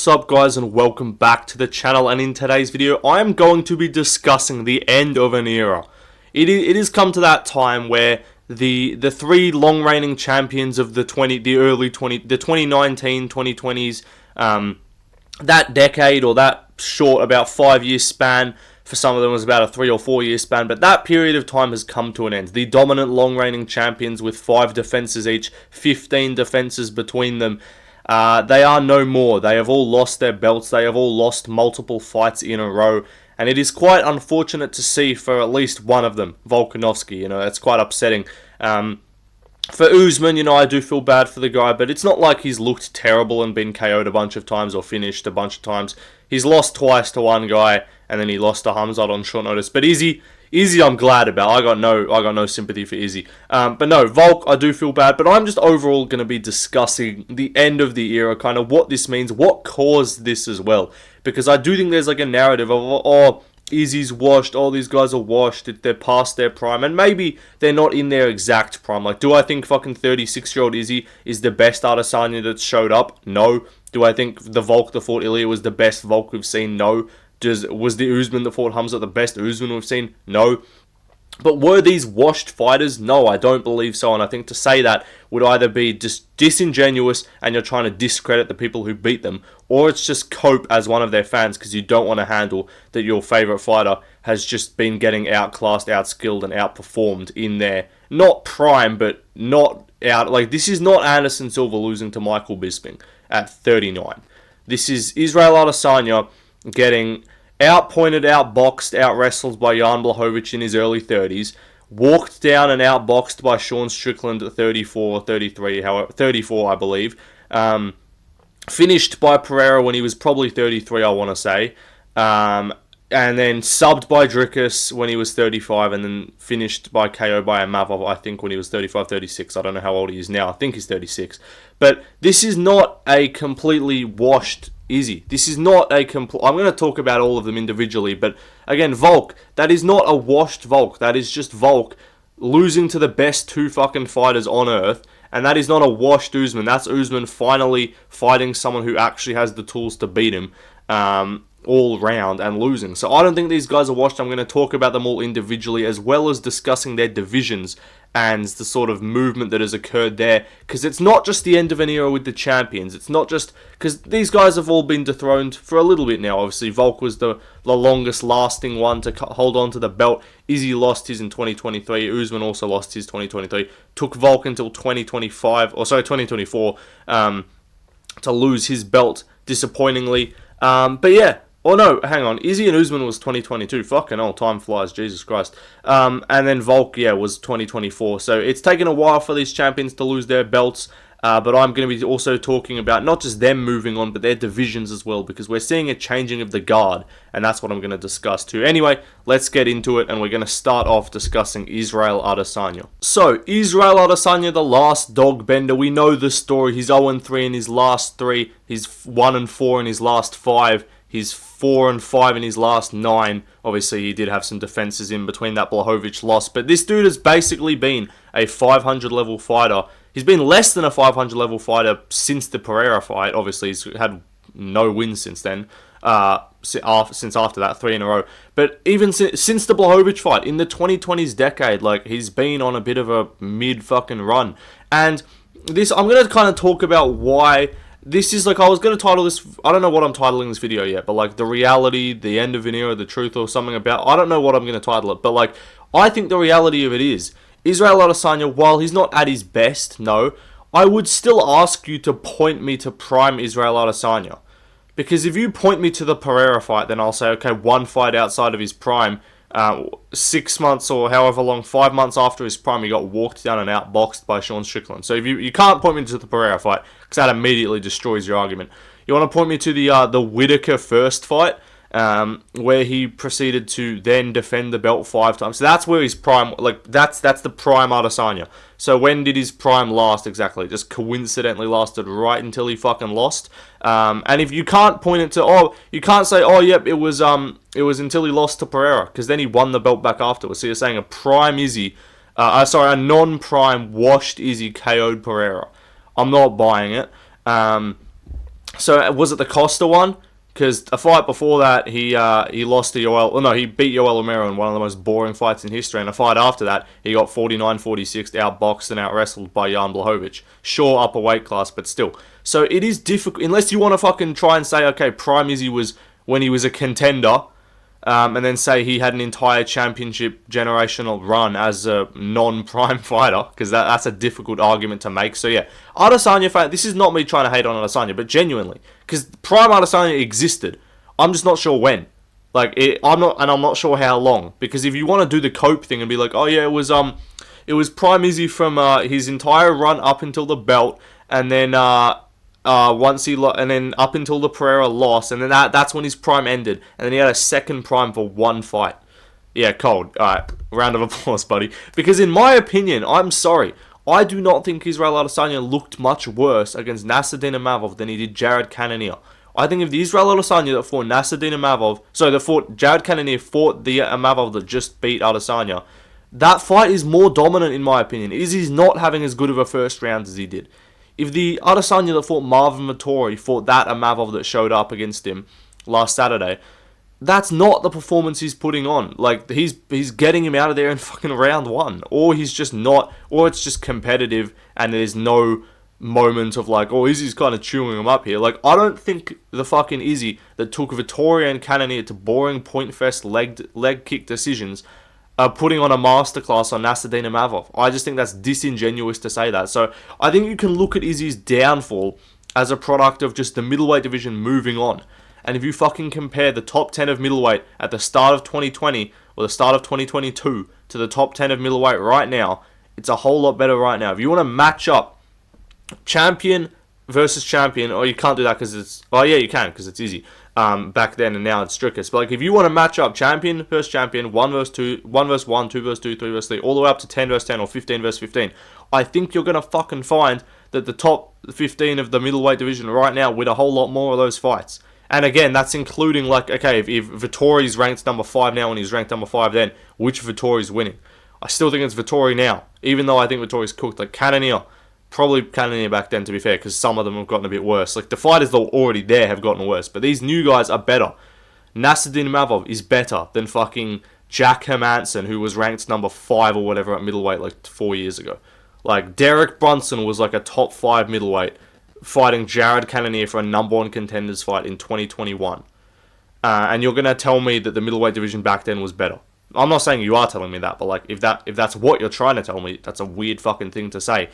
What's up guys, and welcome back to the channel. And in today's video I am going to be discussing the end of an era. It has come to that time where the three long reigning champions of the 2019 2020s, that decade, or that short about 5 year span, for some of them was about a 3 or 4 year span, but that period of time has come to an end. The dominant long reigning champions with 5 defenses each, 15 defenses between them, they are no more. They have all lost their belts. They have all lost multiple fights in a row. And it is quite unfortunate to see for at least one of them, Volkanovski. It's quite upsetting. For Usman, I do feel bad for the guy, but it's not like he's looked terrible and been KO'd a bunch of times or finished a bunch of times. He's lost twice to one guy, and then he lost to Hamzat on short notice. But Izzy, I'm glad about. I got no sympathy for Izzy. But no, Volk, I do feel bad. But I'm just overall going to be discussing the end of the era, kind of what this means, what caused this as well. Because I do think there's like a narrative of, Izzy's washed, these guys are washed, they're past their prime, and maybe they're not in their exact prime. Like, do I think fucking 36-year-old Izzy is the best Adesanya that's showed up? No. Do I think the Volk that fought Ilya was the best Volk we've seen? No. Was the Usman that fought Hamzat the best Usman we've seen? No. But were these washed fighters? No, I don't believe so. And I think to say that would either be just disingenuous and you're trying to discredit the people who beat them, or it's just cope as one of their fans because you don't want to handle that your favourite fighter has just been getting outclassed, outskilled, and outperformed in their, not prime, but not out. Like, this is not Anderson Silva losing to Michael Bisping at 39. This is Israel Adesanya getting outpointed, outboxed, outwrestled by Jan Blachowicz in his early 30s, walked down and outboxed by Sean Strickland at 34 or 33, 34 I believe, finished by Pereira when he was probably 33, I want to say, and then subbed by Dricus when he was 35, and then finished by KO by Amavov, I think, when he was 35, 36. I don't know how old he is now. I think he's 36. But this is not a completely washed Izzy. This is not a complete... I'm going to talk about all of them individually, but again, Volk, that is not a washed Volk. That is just Volk losing to the best 2 fucking fighters on earth, and that is not a washed Usman. That's Usman finally fighting someone who actually has the tools to beat him all round and losing. So I don't think these guys are washed. I'm going to talk about them all individually, as well as discussing their divisions and the sort of movement that has occurred there, because it's not just the end of an era with the champions. It's not just because these guys have all been dethroned for a little bit now. Obviously, Volk was the longest lasting one to hold on to the belt. Izzy lost his in 2023. Usman also lost his 2023. Took Volk until 2024 to lose his belt, disappointingly. But yeah. Oh no, hang on. Izzy and Usman was 2022. Fucking hell, time flies, Jesus Christ. And then Volk, was 2024. So it's taken a while for these champions to lose their belts. But I'm going to be also talking about not just them moving on, but their divisions as well, because we're seeing a changing of the guard, and that's what I'm going to discuss too. Anyway, let's get into it, and we're going to start off discussing Israel Adesanya. So, Israel Adesanya, the last dog bender. We know the story. He's 0-3 in his last 3. He's 1-4 in his last 5. He's 4-5 in his last 9. Obviously, he did have some defenses in between that Blachowicz loss. But this dude has basically been a 500 level fighter. He's been less than a 500 level fighter since the Pereira fight. Obviously, he's had no wins since then. Since after that, 3 in a row. But even since the Blachowicz fight, in the 2020s decade, like, he's been on a bit of a mid-fucking run. And this, I'm going to kind of talk about why... This is, like, I was going to title this, I don't know what I'm titling this video yet, but, like, the reality, the end of an era, the truth, or something about, I don't know what I'm going to title it, but, like, I think the reality of it is, Israel Adesanya, while he's not at his best, no, I would still ask you to point me to prime Israel Adesanya. Because if you point me to the Pereira fight, then I'll say, okay, one fight outside of his prime, 6 months or however long, 5 months after his prime, he got walked down and outboxed by Sean Strickland. So if you can't point me to the Pereira fight, because that immediately destroys your argument. You want to point me to the Whittaker first fight, where he proceeded to then defend the belt 5 times. So that's where his prime, like, that's the prime Adesanya. So when did his prime last exactly? Just coincidentally lasted right until he fucking lost. And if you can't point it to, you can't say, yep, it was until he lost to Pereira, because then he won the belt back afterwards. So you're saying a prime Izzy, a non-prime washed Izzy KO'd Pereira. I'm not buying it. So was it the Costa one? Because a fight before that, he lost to Yoel. Well, no, he beat Yoel Romero in one of the most boring fights in history. And a fight after that, he got 49-46, outboxed and out-wrestled by Jan Blachowicz. Sure, upper weight class, but still. So it is difficult, unless you want to fucking try and say, okay, Prime Izzy was when he was a contender, and then say he had an entire championship generational run as a non-prime fighter, because that's a difficult argument to make. So yeah, Adesanya fan, this is not me trying to hate on Adesanya, but genuinely, because prime Adesanya existed. I'm just not sure when. I'm not sure how long. Because if you want to do the cope thing and be like, oh yeah, it was Prime Izzy from his entire run up until the belt, and then and then up until the Pereira loss, and then that's when his prime ended, and then he had a second prime for one fight. Yeah, cold. Alright, round of applause, buddy. Because in my opinion, I'm sorry, I do not think Israel Adesanya looked much worse against Nasruddin Imavov than he did Jared Cannonier. I think if the Israel Adesanya that fought Nasruddin Imavov, Jared Cannonier fought the Imavov that just beat Adesanya, that fight is more dominant in my opinion. Izzy's not having as good of a first round as he did. If the Adesanya that fought Marvin Vettori fought that Imavov that showed up against him last Saturday, that's not the performance he's putting on. Like, he's getting him out of there in fucking round one. Or he's just not, or it's just competitive and there's no moment of like, oh, Izzy's kind of chewing him up here. Like, I don't think the fucking Izzy that took Vittoria and Cannonier to boring point fest leg kick decisions putting on a masterclass on Nasruddin Imavov. I just think that's disingenuous to say that. So I think you can look at Izzy's downfall as a product of just the middleweight division moving on. And if you fucking compare the top 10 of middleweight at the start of 2020 or the start of 2022 to the top 10 of middleweight right now, it's a whole lot better right now. If you want to match up champion versus champion, or you can't do that because it's... Oh yeah, you can because it's easy. Back then and now it's strictest. But like, if you want to match up champion versus champion, 1 versus 2, 1 versus 1, 2 versus 2, 3 versus 3, all the way up to 10 versus 10 or 15 versus 15, I think you're going to fucking find that the top 15 of the middleweight division right now win a whole lot more of those fights. And again, that's including, like, okay, if Vittori's ranked number 5 now and he's ranked number 5 then, which Vittori's winning? I still think it's Vettori now, even though I think Vittori's cooked. Like, Cannonier, probably Cannonier back then, to be fair, because some of them have gotten a bit worse. Like, the fighters that were already there have gotten worse, but these new guys are better. Nasruddin Imavov is better than fucking Jack Hermanson, who was ranked number 5 or whatever at middleweight like 4 years ago. Like, Derek Brunson was like a top 5 middleweight, fighting Jared Cannonier for a number 1 contenders fight in 2021. And you're going to tell me that the middleweight division back then was better. I'm not saying you are telling me that, but like, if that's what you're trying to tell me, that's a weird fucking thing to say.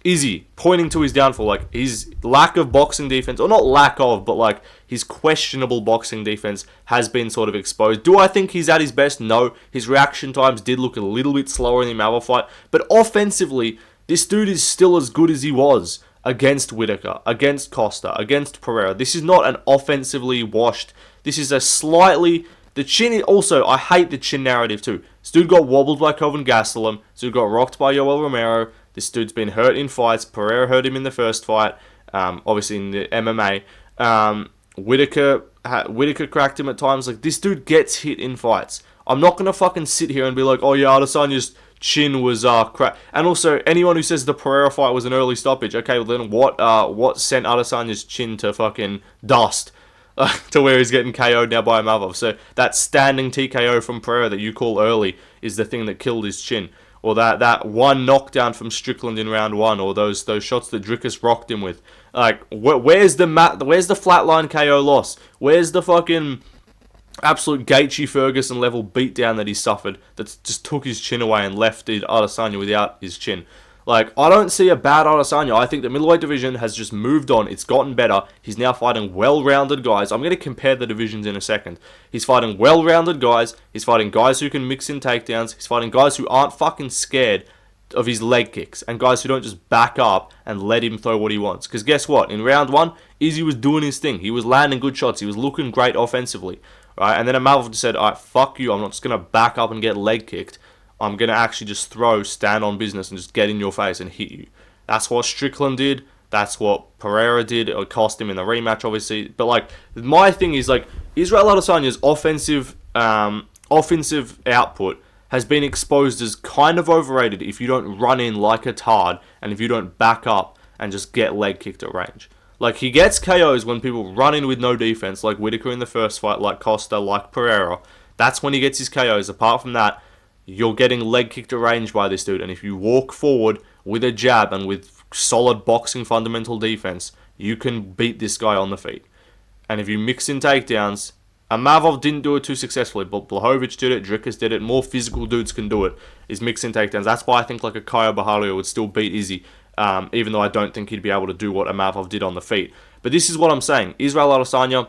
Izzy, pointing to his downfall, like his lack of boxing defense, or not lack of, but like his questionable boxing defense has been sort of exposed. Do I think he's at his best? No. His reaction times did look a little bit slower in the Imavov fight, but offensively, this dude is still as good as he was against Whittaker, against Costa, against Pereira. This is not an offensively washed. This is a slightly... The chin, also, I hate the chin narrative too. This dude got wobbled by Kelvin Gastelum. This dude got rocked by Yoel Romero. This dude's been hurt in fights. Pereira hurt him in the first fight, obviously in the MMA. Whittaker cracked him at times. Like, this dude gets hit in fights. I'm not going to fucking sit here and be like, oh yeah, Adesanya's chin was crap. And also, anyone who says the Pereira fight was an early stoppage, okay, well then what sent Adesanya's chin to fucking dust? To where he's getting KO'd now by Imavov. So that standing TKO from Pereira that you call early is the thing that killed his chin. Or that one knockdown from Strickland in round 1, or those shots that Dricus rocked him with. Like, where's the flatline KO loss? Where's the fucking absolute Gaethje Ferguson level beatdown that he suffered that just took his chin away and left Adesanya without his chin? Like, I don't see a bad Adesanya. I think the middleweight division has just moved on. It's gotten better. He's now fighting well-rounded guys. I'm going to compare the divisions in a second. He's fighting well-rounded guys. He's fighting guys who can mix in takedowns. He's fighting guys who aren't fucking scared of his leg kicks. And guys who don't just back up and let him throw what he wants. Because guess what? In round 1, Izzy was doing his thing. He was landing good shots. He was looking great offensively. Right? And then Imavov just said, alright, fuck you. I'm not just going to back up and get leg kicked. I'm going to actually just stand on business and just get in your face and hit you. That's what Strickland did. That's what Pereira did. It cost him in the rematch, obviously. But, like, my thing is, like, Israel Adesanya's offensive output has been exposed as kind of overrated if you don't run in like a tard and if you don't back up and just get leg kicked at range. Like, he gets KOs when people run in with no defense, like Whittaker in the first fight, like Costa, like Pereira. That's when he gets his KOs. Apart from that, you're getting leg kicked at range by this dude. And if you walk forward with a jab and with solid boxing fundamental defense, you can beat this guy on the feet. And if you mix in takedowns, Amavov didn't do it too successfully, but Blachowicz did it, Dricus did it, more physical dudes can do it, is mix in takedowns. That's why I think like a Caio Borralho would still beat Izzy, even though I don't think he'd be able to do what Amavov did on the feet. But this is what I'm saying. Israel Adesanya,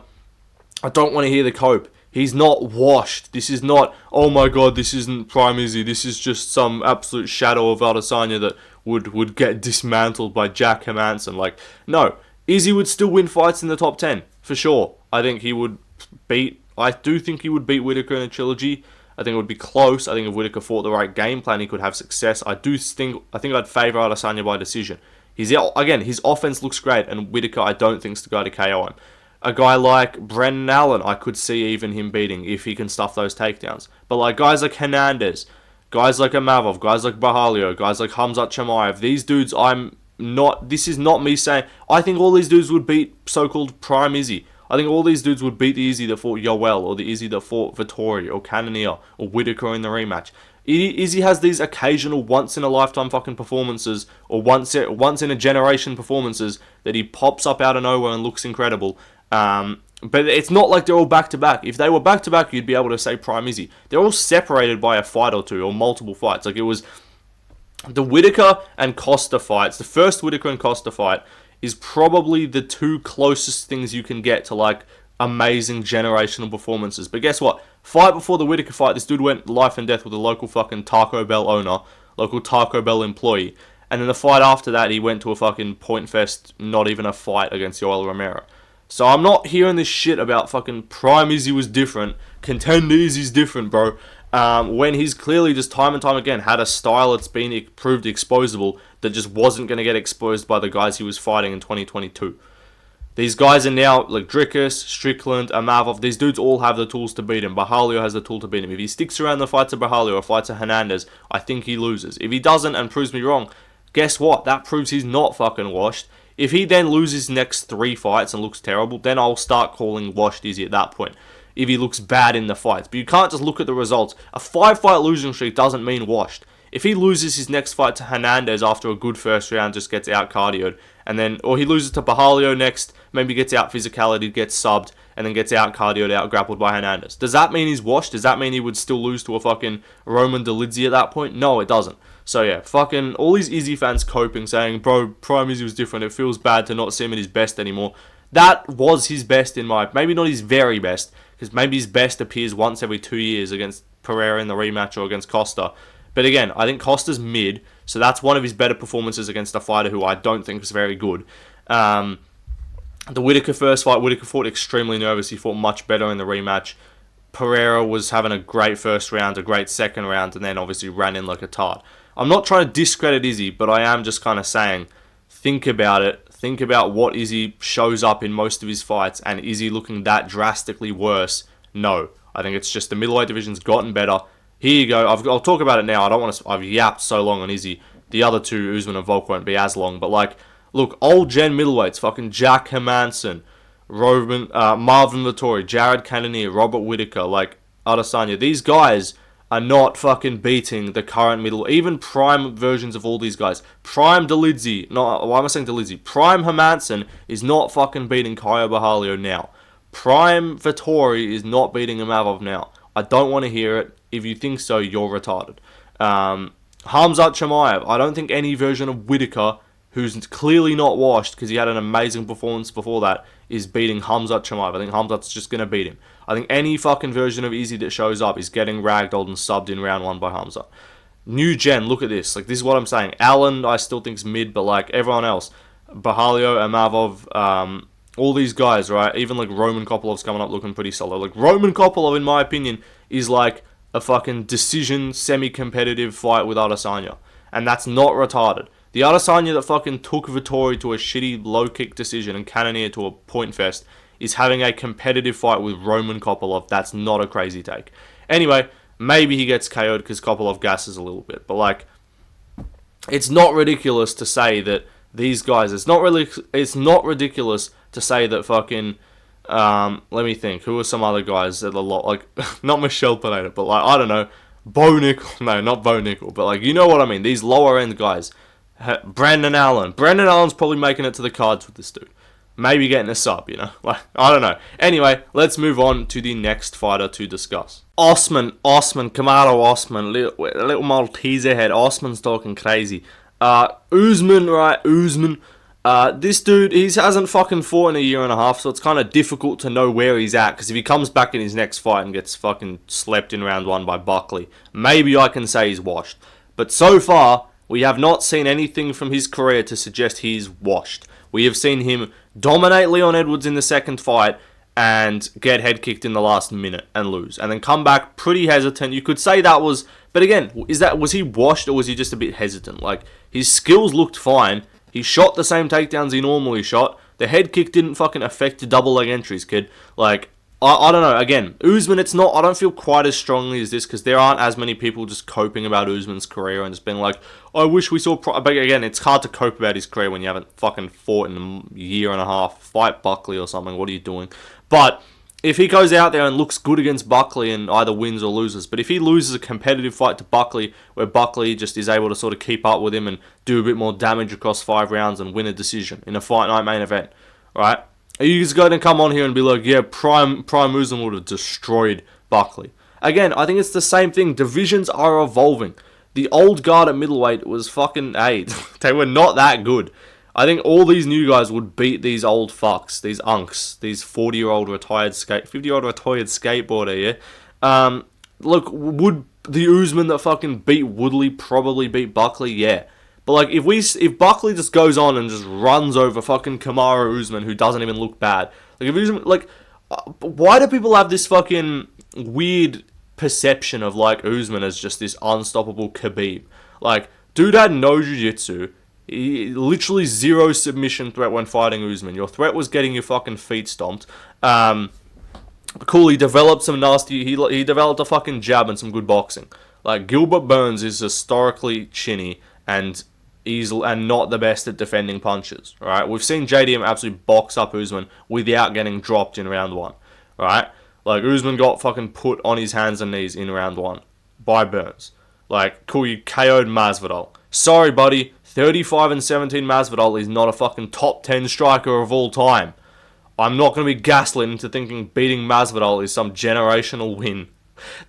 I don't want to hear the cope. He's not washed. This is not, oh my god, this isn't Prime Izzy. This is just some absolute shadow of Adesanya that would get dismantled by Jack Hermansson. Like, no. Izzy would still win fights in the top 10, for sure. I do think he would beat Whittaker in a trilogy. I think it would be close. I think if Whittaker fought the right game plan, he could have success. I think I'd favour Adesanya by decision. His offense looks great, and Whittaker I don't think's the guy to KO him. A guy like Brendan Allen, I could see even him beating if he can stuff those takedowns. But like guys like Hernandez, guys like Amavov, guys like Borralho, guys like Khamzat Chimaev, these dudes this is not me saying, I think all these dudes would beat so-called Prime Izzy. I think all these dudes would beat the Izzy that fought Yoel, or the Izzy that fought Vettori, or Cannonier, or Whittaker in the rematch. Izzy has these occasional once-in-a-lifetime fucking performances, or once-in-a-generation performances, that he pops up out of nowhere and looks incredible. But it's not like they're all back-to-back. If they were back-to-back, you'd be able to say Prime Izzy. They're all separated by a fight or two, or multiple fights. Like, it was the Whittaker and Costa fights. The first Whittaker and Costa fight is probably the two closest things you can get to, like, amazing generational performances. But guess what? Fight before the Whittaker fight, this dude went life and death with a local fucking Taco Bell owner, local Taco Bell employee. And then the fight after that, he went to a fucking point fest, not even a fight against Yoel Romero. So I'm not hearing this shit about fucking Prime Izzy was different, Contender Izzy's different, bro. When he's clearly just time and time again had a style that's been proved exposable that just wasn't going to get exposed by the guys he was fighting in 2022. These guys are now, like Dricus, Strickland, Amavov, these dudes all have the tools to beat him. Borralho has the tool to beat him. If he sticks around the fights of Borralho or fights of Hernandez, I think he loses. If he doesn't and proves me wrong, guess what? That proves he's not fucking washed. If he then loses next 3 fights and looks terrible, then I'll start calling washed Izzy at that point. If he looks bad in the fights. But you can't just look at the results. A 5-fight losing streak doesn't mean washed. If he loses his next fight to Hernandez after a good first round, just gets out cardioed, and then, or he loses to Borralho next, maybe gets out physicality, gets subbed, and then gets out cardioed, out grappled by Hernandez. Does that mean he's washed? Does that mean he would still lose to a fucking Roman Dolidze at that point? No, it doesn't. So yeah, fucking all these Izzy fans coping, saying, bro, Prime Izzy was different, it feels bad to not see him at his best anymore. That was his best in my, maybe not his very best, because maybe his best appears once every 2 years against Pereira in the rematch or against Costa. But again, I think Costa's mid, so that's one of his better performances against a fighter who I don't think was very good. The Whittaker first fight, Whittaker fought extremely nervous, he fought much better in the rematch. Pereira was having a great first round, a great second round, and then obviously ran in like a tart. I'm not trying to discredit Izzy, but I am just kind of saying, think about it. Think about what Izzy shows up in most of his fights, and is he looking that drastically worse? No. I think it's just the middleweight division's gotten better. Here you go. I'll talk about it now. I've yapped so long on Izzy. The other two, Usman and Volk, won't be as long. But like, look, old gen middleweights, fucking Jack Hermansson, Marvin Vettori, Jared Cannonier, Robert Whittaker, like Adesanya. These guys are not fucking beating the current middle, even prime versions of all these guys. Prime Dolidze, why am I saying Dolidze? Prime Hermansson is not fucking beating Caio Borralho now. Prime Vettori is not beating Amavov now. I don't want to hear it. If you think so, you're retarded. Khamzat Chimaev, I don't think any version of Whittaker, who's clearly not washed because he had an amazing performance before that, is beating Khamzat Chimaev. I think Khamzat's just going to beat him. I think any fucking version of Izzy that shows up is getting ragdolled and subbed in round 1 by Khamzat. New gen, look at this. Like, this is what I'm saying. Allen, I still think's mid, but like everyone else, Borralho, Amavov, all these guys, right? Even like Roman Kopolov's coming up looking pretty solid. Like, Roman Kopolov, in my opinion, is like a fucking decision, semi-competitive fight with Adesanya. And that's not retarded. The Adesanya that fucking took Vettori to a shitty low-kick decision and Cannonier to a point fest is having a competitive fight with Roman Kopolov. That's not a crazy take. Anyway, maybe he gets KO'd because Kopolov gasses a little bit. But like, it's not ridiculous to say that these guys. It's not ridiculous to say that fucking, let me think, who are some other guys that are like, not Michelle Pineda, but like, I don't know, Bo Nickel, no, not Bo Nickel, but like, you know what I mean, these lower end guys. Brandon Allen's probably making it to the cards with this dude. Maybe getting a sub, you know? Like, I don't know. Anyway, let's move on to the next fighter to discuss. Kamaru Usman, little Maltese head. Usman's talking crazy. Usman. This dude, he hasn't fucking fought in a year and a half, so it's kind of difficult to know where he's at, because if he comes back in his next fight and gets fucking slept in round 1 by Buckley, maybe I can say he's washed. But so far, we have not seen anything from his career to suggest he's washed. We have seen him dominate Leon Edwards in the second fight and get head kicked in the last minute and lose, and then come back pretty hesitant. You could say that was, but again, was he washed or was he just a bit hesitant? Like, his skills looked fine. He shot the same takedowns he normally shot. The head kick didn't fucking affect your double leg entries, kid. Like, I don't know. Again, Usman, I don't feel quite as strongly as this, because there aren't as many people just coping about Usman's career and just being like, I wish we saw... But again, it's hard to cope about his career when you haven't fucking fought in a year and a half. Fight Buckley or something. What are you doing? But if he goes out there and looks good against Buckley and either wins or loses, but if he loses a competitive fight to Buckley, where Buckley just is able to sort of keep up with him and do a bit more damage across 5 rounds and win a decision in a fight night main event, right? Are you just going to come on here and be like, yeah, Prime Usman would have destroyed Buckley? Again, I think it's the same thing. Divisions are evolving. The old guard at middleweight was fucking, hey, they were not that good. I think all these new guys would beat these old fucks, these unks, these 50-year-old retired skateboarder, yeah? Look, would the Usman that fucking beat Woodley probably beat Buckley? Yeah. But like, if Buckley just goes on and just runs over fucking Kamaru Usman, who doesn't even look bad, like if Usman, like, why do people have this fucking weird perception of like Usman as just this unstoppable Khabib? Like, dude had no jiu-jitsu. He literally 0 submission threat when fighting Usman. Your threat was getting your fucking feet stomped. Cool, he developed some nasty... He developed a fucking jab and some good boxing. Like, Gilbert Burns is historically chinny and not the best at defending punches, right? We've seen JDM absolutely box up Usman without getting dropped in round 1, right? Like, Usman got fucking put on his hands and knees in round 1 by Burns. Like, cool, you KO'd Masvidal. Sorry, buddy, 35-17 Masvidal is not a fucking top 10 striker of all time. I'm not going to be gaslit into thinking beating Masvidal is some generational win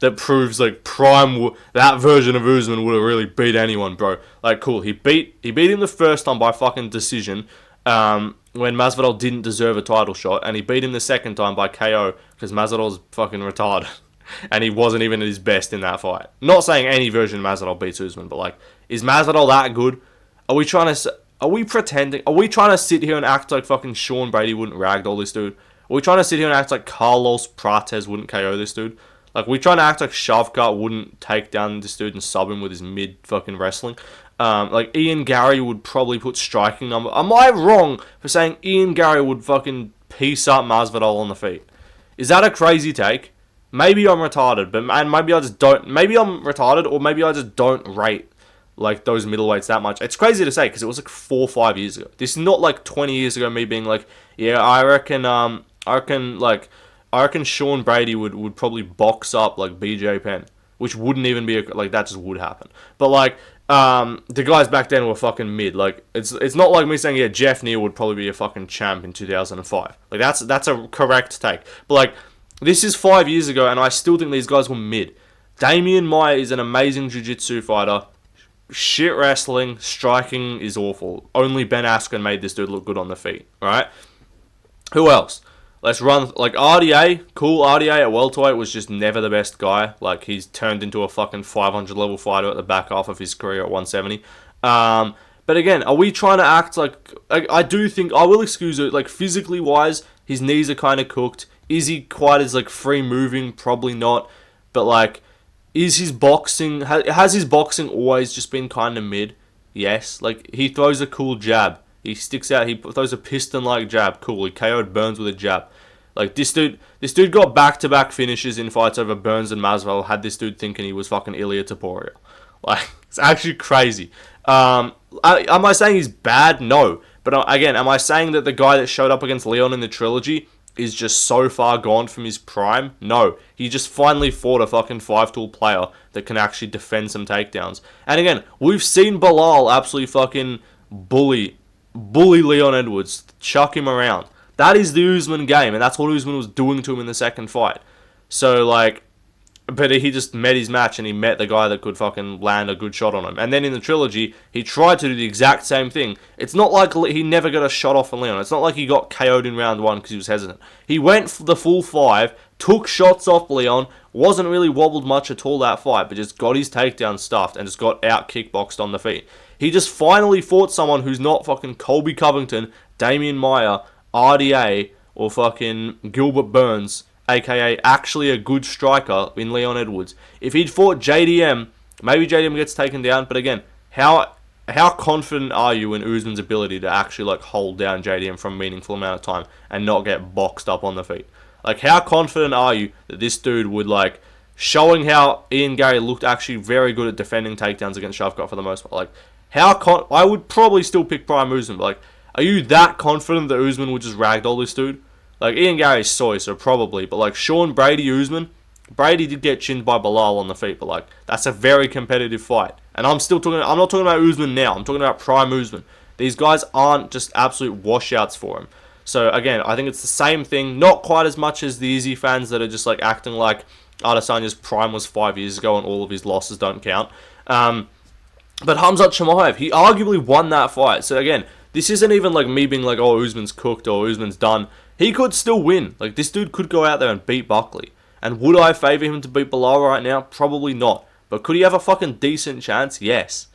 that proves like that version of Usman would have really beat anyone, bro. Like, cool, he beat him the first time by fucking decision, when Masvidal didn't deserve a title shot, and he beat him the second time by KO because Masvidal's fucking retarded and he wasn't even at his best in that fight. Not saying any version of Masvidal beats Usman, but like, is Masvidal that good? Are we pretending? Are we trying to sit here and act like fucking Sean Brady wouldn't ragdoll this dude? Are we trying to sit here and act like Carlos Prates wouldn't KO this dude? Like, we trying to act like Shavkat wouldn't take down this dude and sub him with his mid fucking wrestling? Like, Ian Gary would probably put striking number. Am I wrong for saying Ian Gary would fucking piece up Masvidal on the feet? Is that a crazy take? Maybe I'm retarded, and maybe I just don't. Maybe I'm retarded, or maybe I just don't rate like those middleweights that much. It's crazy to say because it was like 4 or 5 years ago. This is not like 20 years ago. Me being like, yeah, I reckon Sean Brady would probably box up like BJ Penn, which wouldn't even be like, that just would happen. But like, the guys back then were fucking mid. Like, it's not like me saying, yeah, Jeff Neal would probably be a fucking champ in 2005. Like, that's a correct take. But like, this is 5 years ago, and I still think these guys were mid. Damian Maia is an amazing jiu-jitsu fighter. Shit wrestling, striking is awful. Only Ben Askren made this dude look good on the feet, right? Who else? Let's run, like, RDA. Cool, RDA at welterweight was just never the best guy. Like, he's turned into a fucking 500 level fighter at the back half of his career at 170. But again, are we trying to act like... I do think, I will excuse it, like, physically wise, his knees are kind of cooked. Is he quite as, like, free moving? Probably not. But, like, is his boxing... Has his boxing always just been kind of mid? Yes. Like, he throws a cool jab. He sticks out. He throws a piston-like jab. Cool. He KO'd Burns with a jab. Like, this dude got back-to-back finishes in fights over Burns and Masvidal. Had this dude thinking he was fucking Ilia Topuria. Like, it's actually crazy. Am I saying he's bad? No. But again, am I saying that the guy that showed up against Leon in the trilogy is just so far gone from his prime? No. He just finally fought a fucking 5-tool player that can actually defend some takedowns. And again, we've seen Bilal absolutely fucking bully Leon Edwards, chuck him around. That is the Usman game, and that's what Usman was doing to him in the second fight. So, like, but he just met his match, and he met the guy that could fucking land a good shot on him. And then in the trilogy, he tried to do the exact same thing. It's not like he never got a shot off on Leon. It's not like he got KO'd in round 1 because he was hesitant. He went for the full 5, took shots off Leon, wasn't really wobbled much at all that fight, but just got his takedown stuffed and just got out kickboxed on the feet. He just finally fought someone who's not fucking Colby Covington, Damian Maia, RDA, or fucking Gilbert Burns, aka actually a good striker in Leon Edwards. If he'd fought JDM, maybe JDM gets taken down, but again, how confident are you in Usman's ability to actually like hold down JDM for a meaningful amount of time and not get boxed up on the feet? Like, how confident are you that this dude would, like, showing how Ian Gary looked actually very good at defending takedowns against Shavkat for the most part, like, I would probably still pick Prime Usman, but like, are you that confident that Usman would just ragdoll this dude? Like, Ian Gary's soy, so probably, but like Sean Brady Usman, Brady did get chinned by Bilal on the feet, but like, that's a very competitive fight. And I'm not talking about Usman now, I'm talking about Prime Usman. These guys aren't just absolute washouts for him. So again, I think it's the same thing, not quite as much as the Izzy fans that are just like acting like Adesanya's prime was 5 years ago and all of his losses don't count. But Khamzat Chimaev, he arguably won that fight. So again, this isn't even like me being like, oh, Usman's cooked or Usman's done. He could still win. Like, this dude could go out there and beat Buckley. And would I favour him to beat Bilal right now? Probably not. But could he have a fucking decent chance? Yes.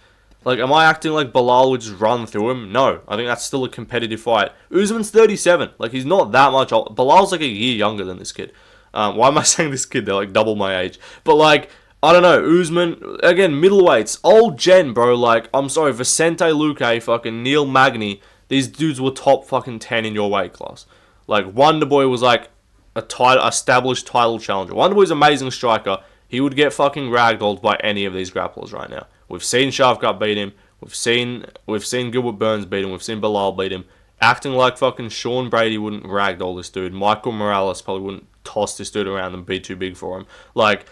Like, am I acting like Bilal would just run through him? No. I think that's still a competitive fight. Usman's 37. Like, he's not that much old. Bilal's like a year younger than this kid. Why am I saying this kid? They're like double my age. But like, I don't know. Usman, again, middleweights. Old gen, bro. Like, I'm sorry. Vicente Luque, fucking Neil Magny. These dudes were top fucking 10 in your weight class. Like, Wonderboy was like a established title challenger. Wonderboy's an amazing striker. He would get fucking ragdolled by any of these grapplers right now. We've seen Shavkat beat him. We've seen Gilbert Burns beat him. We've seen Bilal beat him. Acting like fucking Sean Brady wouldn't ragdoll this dude. Michael Morales probably wouldn't toss this dude around and be too big for him. Like,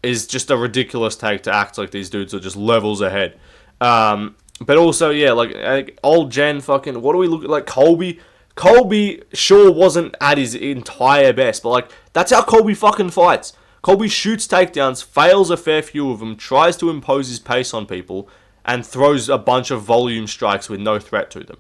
is just a ridiculous take to act like these dudes are just levels ahead. But also, yeah, like old gen fucking, what do we look at? Like Colby? Colby sure wasn't at his entire best, but like, that's how Colby fucking fights. Colby shoots takedowns, fails a fair few of them, tries to impose his pace on people, and throws a bunch of volume strikes with no threat to them.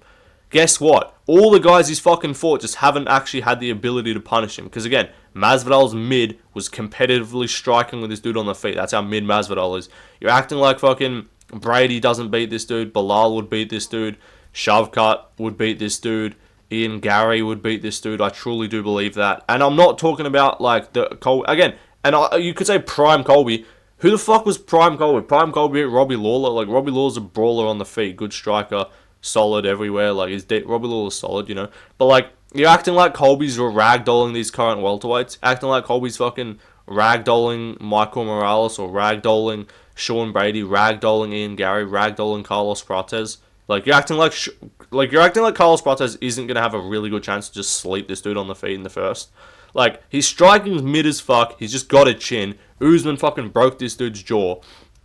Guess what? All the guys he's fucking fought just haven't actually had the ability to punish him. Because again, Masvidal's mid was competitively striking with this dude on the feet. That's how mid Masvidal is. You're acting like fucking Brady doesn't beat this dude. Bilal would beat this dude. Shavkat would beat this dude. Ian Gary would beat this dude. I truly do believe that. And I'm not talking about like the Colby again. And you could say Prime Colby. Who the fuck was Prime Colby? Prime Colby beat Robbie Lawler. Like, Robbie Lawler's a brawler on the feet, good striker, solid everywhere. Like, Robbie Lawler's solid, you know. But like, you're acting like Colby's ragdolling these current welterweights. Acting like Colby's fucking ragdolling Michael Morales or ragdolling Sean Brady, ragdolling Ian Gary, ragdolling Carlos Prates. Like, you're acting like Carlos Prates isn't gonna have a really good chance to just sleep this dude on the feet in the first. Like, his striking's mid as fuck. He's just got a chin. Usman fucking broke this dude's jaw.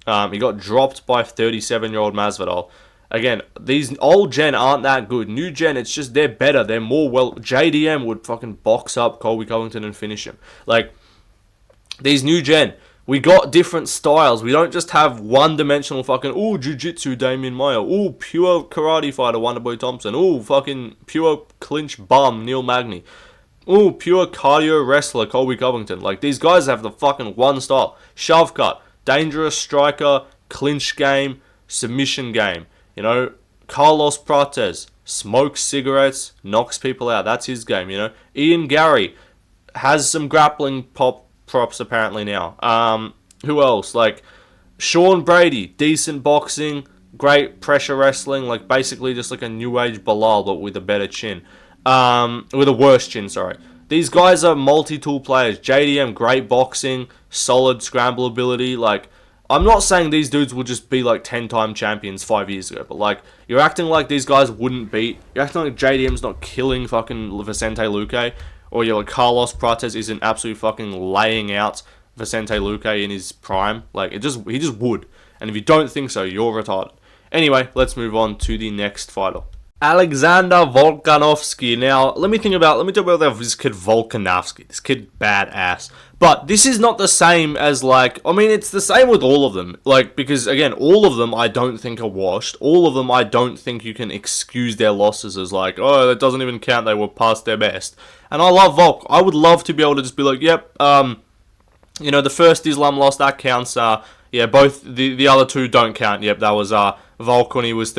He got dropped by 37-year-old Masvidal. Again, these old gen aren't that good. New gen, it's just they're better. They're more well. JDM would fucking box up Colby Covington and finish him. Like, these new gen, we got different styles. We don't just have one-dimensional fucking, ooh, jiu-jitsu Damian Maia. Ooh, pure karate fighter Wonderboy Thompson. Ooh, fucking pure clinch bum Neil Magny. Ooh, pure cardio wrestler Colby Covington. Like, these guys have the fucking one style. Shavkat, dangerous striker, clinch game, submission game. You know, Carlos Prates, smokes cigarettes, knocks people out. That's his game, you know. Ian Gary has some grappling props apparently now. Who else? Like, Sean Brady, decent boxing, great pressure wrestling. Like, basically just like a new age Bilal, but with a better chin. With a worse chin, sorry. These guys are multi-tool players. JDM, great boxing, solid scramble ability. Like, I'm not saying these dudes will just be like 10-time champions 5 years ago, but like, you're acting like these guys wouldn't beat. You're acting like JDM's not killing fucking Vicente Luque, or you're like Carlos Prates isn't absolutely fucking laying out Vicente Luque in his prime. Like, he just would. And if you don't think so, you're retarded. Anyway, let's move on to the next fighter. Alexander Volkanovski. Now, let me talk about this kid Volkanovski. This kid badass. But this is not the same as like, I mean, it's the same with all of them. Like, because again, all of them I don't think are washed. All of them I don't think you can excuse their losses as like, oh, that doesn't even count, they were past their best. And I love Volk. I would love to be able to just be like, yep, the first Islam loss, that counts. Yeah, both the other two don't count. Yep, that was Volk when he was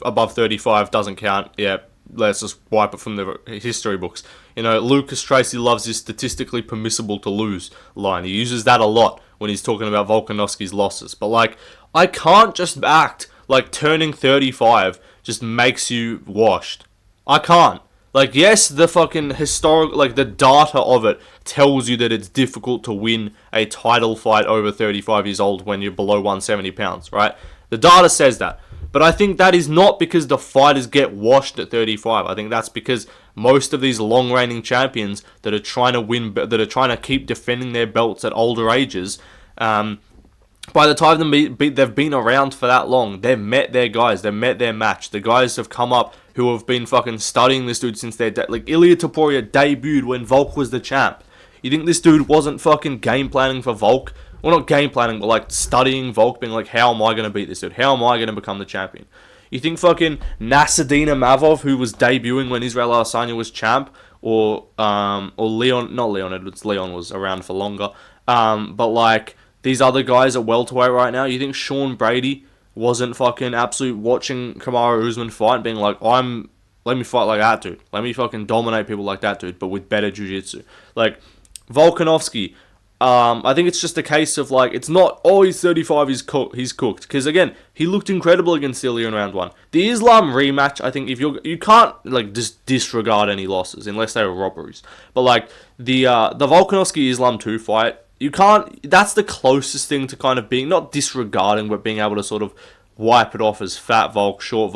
above 35 doesn't count. Yep, let's just wipe it from the history books. Lucas Tracy loves his statistically permissible to lose line. He uses that a lot when he's talking about Volkanovski's losses. But like, I can't just act like turning 35 just makes you washed. I can't. Like, yes, the fucking the data of it tells you that it's difficult to win a title fight over 35 years old when you're below 170 pounds, right? The data says that. But I think that is not because the fighters get washed at 35. I think that's because most of these long-reigning champions that are trying to win, that are trying to keep defending their belts at older ages, by the time they've been around for that long, they've met their guys, they've met their match. The guys have come up who have been fucking studying this dude since their like Ilia Topuria debuted when Volk was the champ. You think this dude wasn't fucking game planning for Volk? Well, not game planning, but like studying Volk, being like, how am I going to beat this dude? How am I going to become the champion? You think fucking Nasadina Mavov, who was debuting when Israel Adesanya was champ, or Leon, not Leon Edwards, Leon was around for longer, but like these other guys at welterweight right now, you think Sean Brady wasn't fucking absolute watching Kamaru Usman fight and being like, let me fight like that dude. Let me fucking dominate people like that dude, but with better jiu-jitsu. Like, Volkanovski, I think it's just a case of like, it's not, oh, he's 35, he's cooked. Because again, he looked incredible against Ilya in round 1. The Islam rematch, I think you can't like just disregard any losses unless they were robberies. But like the Volkanovski Islam 2 fight, you can't, that's the closest thing to kind of being, not disregarding, but being able to sort of wipe it off as fat Volk, short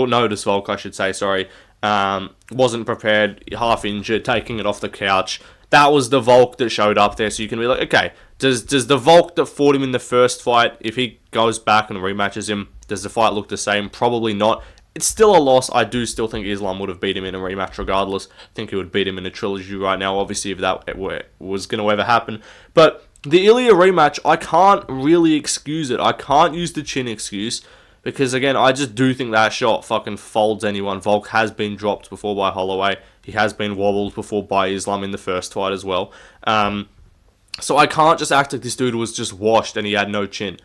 notice Volk, I should say, sorry. Wasn't prepared, half injured, taking it off the couch. That was the Volk that showed up there, so you can be like, okay, does the Volk that fought him in the first fight, if he goes back and rematches him, does the fight look the same? Probably not. It's still a loss. I do still think Islam would have beat him in a rematch regardless. I think he would beat him in a trilogy right now, obviously, if that was going to ever happen. But the Ilya rematch, I can't really excuse it. I can't use the chin excuse, because again, I just do think that shot fucking folds anyone. Volk has been dropped before by Holloway. He has been wobbled before by Islam in the first fight as well. So I can't just act like this dude was just washed and he had no chin.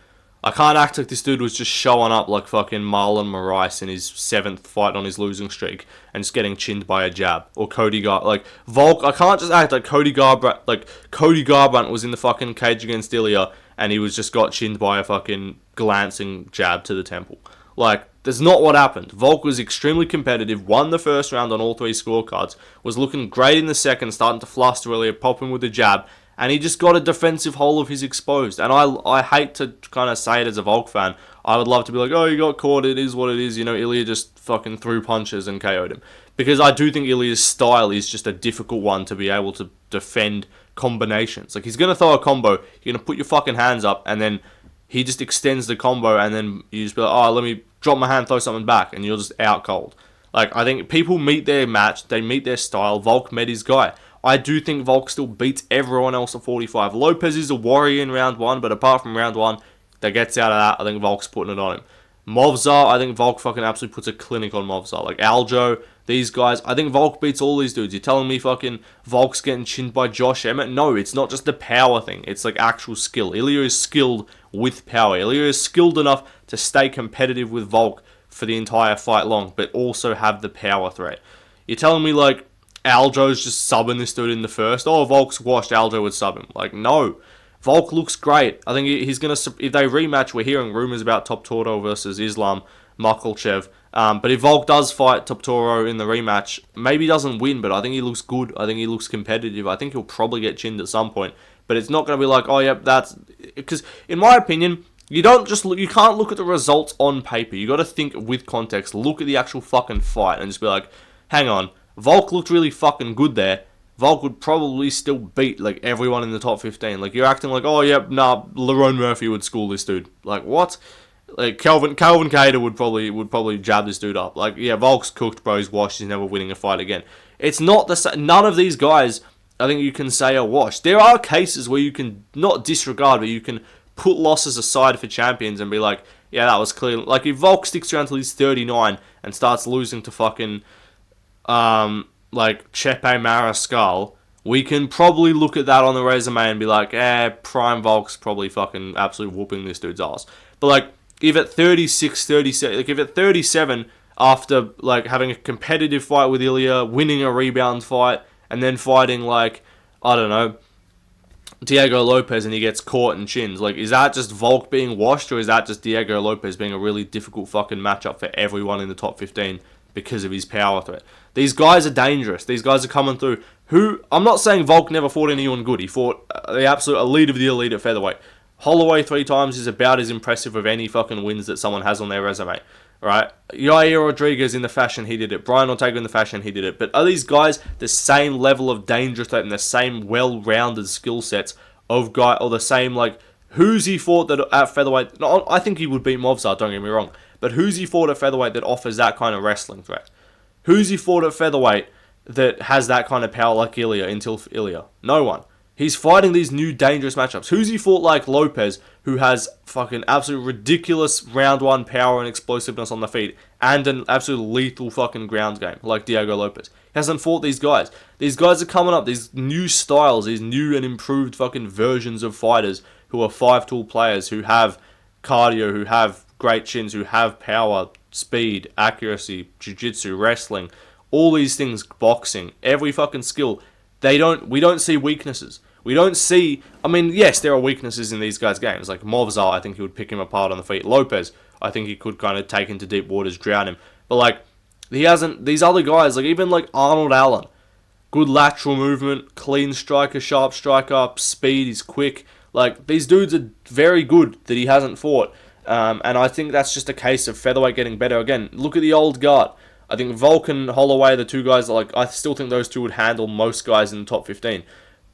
I can't act like this dude was just showing up like fucking Marlon Moraes in his 7th fight on his losing streak and just getting chinned by a jab. Or Cody Garbrandt. Like, Volk, I can't just act like Cody Garbrandt. Like, Cody Garbrandt was in the fucking cage against Ilya and he was just got chinned by a fucking glancing jab to the temple. Like, that's not what happened. Volk was extremely competitive, won the first round on all 3 scorecards, was looking great in the second, starting to fluster earlier, popping with a jab, and he just got a defensive hole of his exposed. And I hate to kind of say it as a Volk fan. I would love to be like, oh, you got caught, it is what it is. Ilya just fucking threw punches and KO'd him. Because I do think Ilya's style is just a difficult one to be able to defend combinations. Like, he's going to throw a combo, you're going to put your fucking hands up, and then he just extends the combo, and then you just be like, oh, let me drop my hand, throw something back, and you're just out cold. Like, I think people meet their match, they meet their style. Volk met his guy. I do think Volk still beats everyone else at 45. Lopez is a warrior in round 1, but apart from round 1, that gets out of that, I think Volk's putting it on him. Movzar, I think Volk fucking absolutely puts a clinic on Movzar. Like, Aljo, these guys, I think Volk beats all these dudes. You're telling me fucking Volk's getting chinned by Josh Emmett? No, it's not just the power thing. It's like actual skill. Ilya is skilled with power. Ilya is skilled enough to stay competitive with Volk for the entire fight long, but also have the power threat. You're telling me, like, Aljo's just subbing this dude in the first? Oh, Volk's washed, Aljo would sub him. Like, no. Volk looks great. I think he's going to... If they rematch, we're hearing rumours about Top Torto versus Islam Makhachev. But if Volk does fight Toro in the rematch, maybe he doesn't win, but I think he looks good. I think he looks competitive. I think he'll probably get chinned at some point. But it's not going to be like, oh, yep, that's... Because, in my opinion, you can't look at the results on paper. You got to think with context. Look at the actual fucking fight and just be like, hang on, Volk looked really fucking good there. Volk would probably still beat, like, everyone in the top 15. Like, you're acting like, oh, yep, nah, Lerone Murphy would school this dude. Like, what? Like, Calvin Kattar would probably jab this dude up. Like, yeah, Volk's cooked, bro. He's washed. He's never winning a fight again. It's not the same. None of these guys, I think you can say, are washed. There are cases where you can not disregard, but you can put losses aside for champions and be like, yeah, that was clear. Like, if Volk sticks around till he's 39 and starts losing to fucking, like, Chepe Mariscal, we can probably look at that on the resume and be like, Prime Volk's probably fucking absolutely whooping this dude's ass. But, like, if at 36, 37, like, if at 37, after, like, having a competitive fight with Ilya, winning a rebound fight, and then fighting, like, I don't know, Diego Lopez and he gets caught and chins. Like, is that just Volk being washed, or is that just Diego Lopez being a really difficult fucking matchup for everyone in the top 15 because of his power threat? These guys are dangerous. These guys are coming through. I'm not saying Volk never fought anyone good. He fought the absolute elite of the elite at featherweight. Holloway 3 times is about as impressive of any fucking wins that someone has on their resume. Right? Yair Rodriguez in the fashion he did it. Brian Ortega in the fashion he did it. But are these guys the same level of danger threat and the same well-rounded skill sets of guy, or the same, like, who's he fought that at featherweight? No, I think he would beat Movsar, don't get me wrong. But who's he fought at featherweight that offers that kind of wrestling threat? Who's he fought at featherweight that has that kind of power like Ilya until Ilya? No one. He's fighting these new dangerous matchups. Who's he fought like Lopez, who has fucking absolute ridiculous round 1 power and explosiveness on the feet, and an absolute lethal fucking ground game like Diego Lopez? He hasn't fought these guys. These guys are coming up, these new styles, these new and improved fucking versions of fighters who are 5-tool players, who have cardio, who have great chins, who have power, speed, accuracy, jiu-jitsu, wrestling, all these things, boxing, every fucking skill. We don't see weaknesses. We don't see... I mean, yes, there are weaknesses in these guys' games. Like Movsar, I think he would pick him apart on the feet. Lopez, I think he could kind of take into deep waters, drown him. But, like, he hasn't... These other guys, like, even, like, Arnold Allen. Good lateral movement, clean striker, sharp striker, speed, he's quick. Like, these dudes are very good that he hasn't fought. And I think that's just a case of featherweight getting better. Again, look at the old guard. I think Volk and Holloway, the two guys, like, I still think those two would handle most guys in the top 15.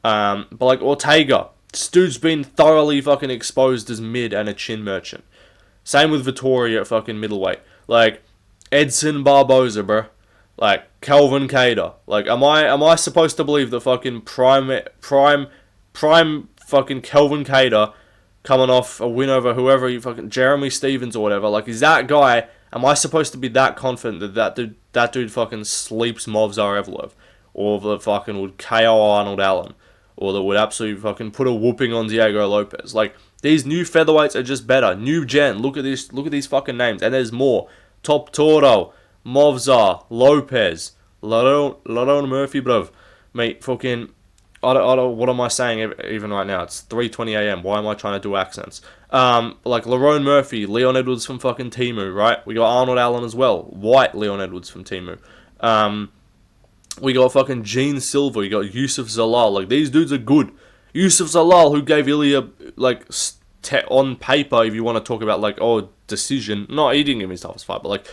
But, like, Ortega, this dude's been thoroughly fucking exposed as mid and a chin merchant. Same with Vittori at fucking middleweight. Like, Edson Barboza, bro. Like, Calvin Kattar. Like, am I supposed to believe that fucking prime fucking Calvin Kattar coming off a win over whoever, fucking Jeremy Stevens or whatever, like, is that guy... Am I supposed to be that confident that that dude fucking sleeps Movsar Evloev? Or that fucking would KO Arnold Allen? Or that would absolutely fucking put a whooping on Diego Lopez? Like, these new featherweights are just better. New gen. Look at this. Look at these fucking names. And there's more. Top Toro, Movsar, Lopez, Lerone Murphy, bro. Mate, fucking... I don't, what am I saying even right now? It's 3:20 a.m. Why am I trying to do accents? Like Lerone Murphy, Leon Edwards from fucking Temu, right? We got Arnold Allen as well. White Leon Edwards from Temu. We got fucking Gene Silver. We got Yusuf Zalal. Like, these dudes are good. Yusuf Zalal, who gave Ilya, like, on paper, if you want to talk about, like, decision. No, he didn't give me his toughest fight, but, like,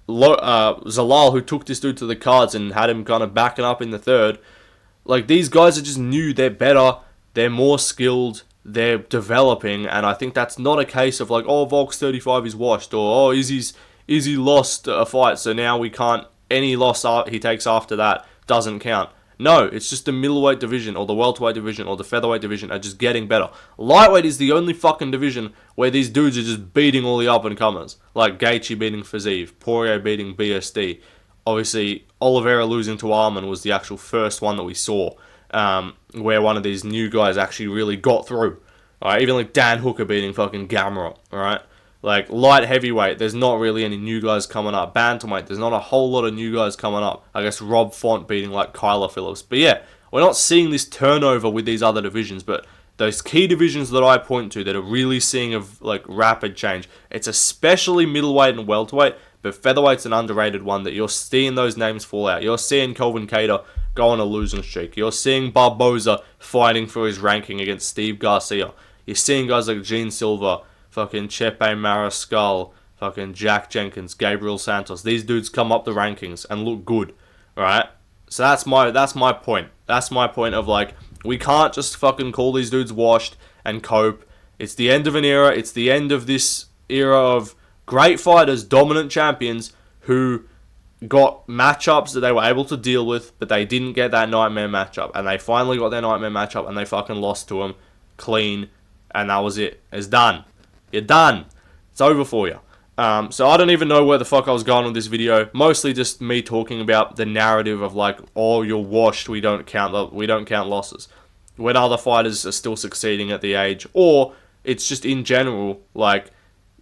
Zalal, who took this dude to the cards and had him kind of backing up in the third. Like, these guys are just new, they're better, they're more skilled, they're developing, and I think that's not a case of like, Volk's 35 is washed, or Izzy lost a fight, so now we can't, any loss he takes after that doesn't count. No, it's just the middleweight division, or the welterweight division, or the featherweight division are just getting better. Lightweight is the only fucking division where these dudes are just beating all the up-and-comers, like Gaethje beating Fiziev, Poirier beating BSD. Obviously, Oliveira losing to Arman was the actual first one that we saw, where one of these new guys actually really got through. Alright, even like Dan Hooker beating fucking Gamrot, alright? Like, light heavyweight, there's not really any new guys coming up. Bantamweight, there's not a whole lot of new guys coming up. I guess Rob Font beating like Kyler Phillips. But yeah, we're not seeing this turnover with these other divisions, but those key divisions that I point to that are really seeing a like rapid change, it's especially middleweight and welterweight, but featherweight's an underrated one that you're seeing those names fall out. You're seeing Kelvin Kattar go on a losing streak. You're seeing Barboza fighting for his ranking against Steve Garcia. You're seeing guys like Gene Silva, fucking Chepe Mariscal, fucking Jack Jenkins, Gabriel Santos. These dudes come up the rankings and look good, right? So that's my point. That's my point of like, we can't just fucking call these dudes washed and cope. It's the end of an era. It's the end of this era of great fighters, dominant champions who got matchups that they were able to deal with, but they didn't get that nightmare matchup. And they finally got their nightmare matchup and they fucking lost to them clean. And that was it. It's done. You're done. It's over for you. So I don't even know where the fuck I was going with this video. Mostly just me talking about the narrative of like, oh, you're washed. We don't count losses. When other fighters are still succeeding at the age, or it's just in general like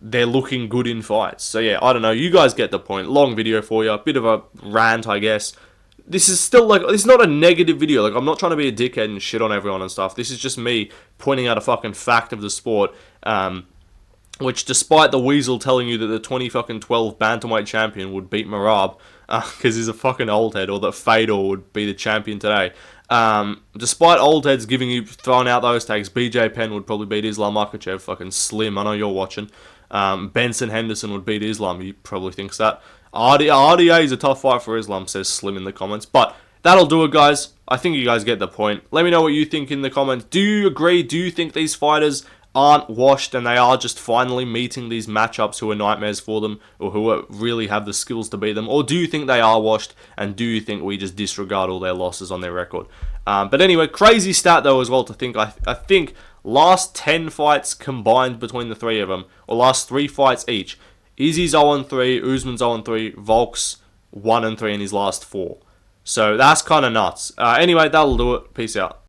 they're looking good in fights. So yeah, I don't know. You guys get the point. Long video for you. A bit of a rant, I guess. This is still like, this is not a negative video. Like, I'm not trying to be a dickhead and shit on everyone and stuff. This is just me pointing out a fucking fact of the sport. Which, despite the weasel telling you that the 2012 bantamweight champion would beat Marab, because he's a fucking old head, or that Fedor would be the champion today. Despite old heads throwing out those tags, BJ Penn would probably beat Islam Makhachev. Fucking slim. I know you're watching. Benson Henderson would beat Islam. He probably thinks that. RDA is a tough fight for Islam, says Slim in the comments. But that'll do it, guys. I think you guys get the point. Let me know what you think in the comments. Do you agree? Do you think these fighters aren't washed and they are just finally meeting these matchups who are nightmares for them, or who really have the skills to beat them? Or do you think they are washed, and do you think we just disregard all their losses on their record? But anyway, crazy stat though as well to think. I think last 10 fights combined between the three of them, or last 3 fights each, Izzy's 0-3, Usman's 0-3, Volk's 1-3 in his last 4. So that's kind of nuts. Anyway, that'll do it. Peace out.